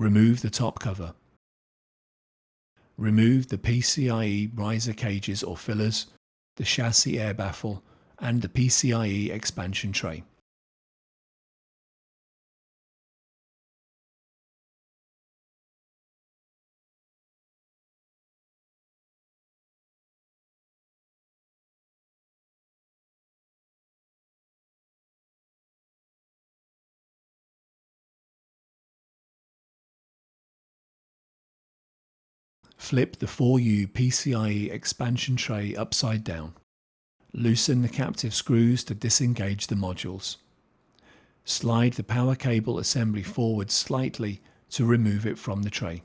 Remove the top cover. Remove the PCIe riser cages or fillers, the chassis air baffle, and the PCIe expansion tray. Flip the 4U PCIe expansion tray upside down. Loosen the captive screws to disengage the modules. Slide the power cable assembly forward slightly to remove it from the tray.